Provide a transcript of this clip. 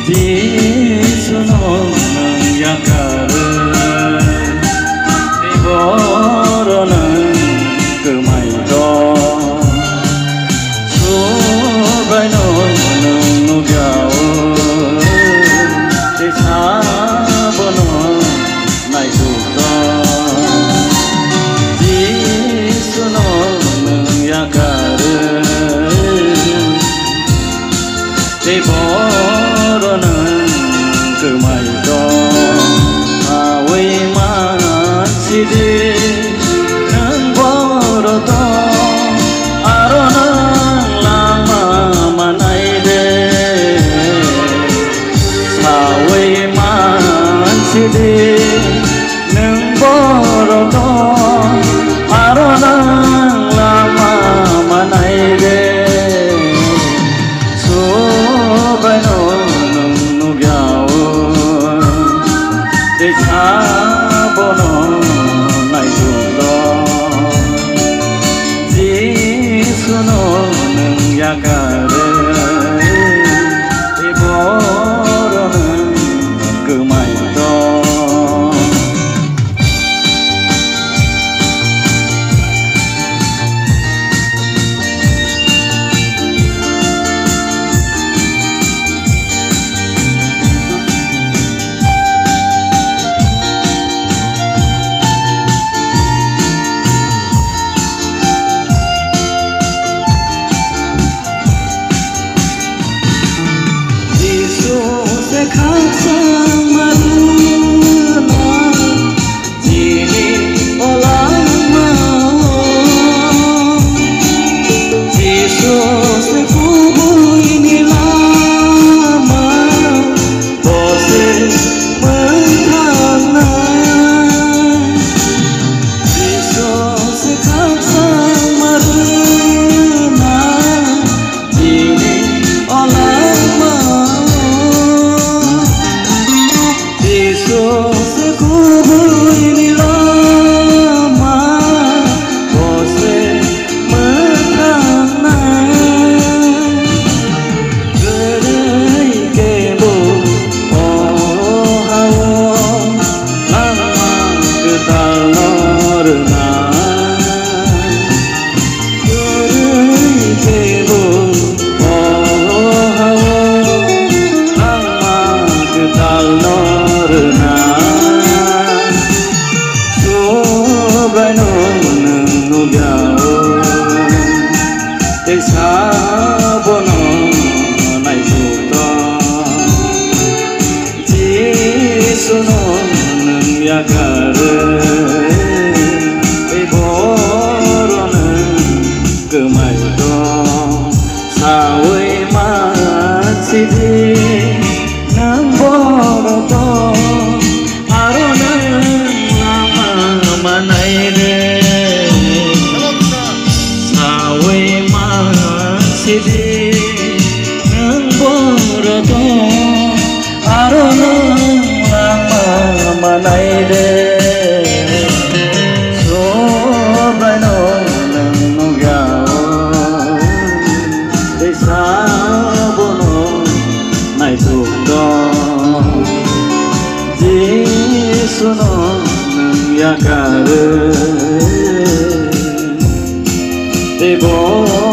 지수는 약가를 이보러는 그 마이도 수발는 누겨운 내 사보는 나이 죽던 지수는 약가를 이보러는 그 마이도 아위만 시디는 벌어도 아로는 라마만 아이데 사위만 시디는 벌어도 아로는 라마만 아이데 사보는 나이 죽던 지수는 약가를 이보러는 그 마이도 항상 마누나 지니 올라마 지수세 구부이니 라마 보세 mentana 지수세 항상 마누나 지니 올라마 Sekubuini lama bose mentana gerai kebo oh hawo lama ketal norna gerai kebo oh hawo lama ketal norna 사보는 나이 죽던 지수는 약가를 이보러는 그 말도 사위만 시디는 벌어도 아로는 나만 아이래 시디는 벌어도 아로는 라마만 아이래 소발노는 누겨온 내 사보는 나이 죽던 지수는 약가를 이보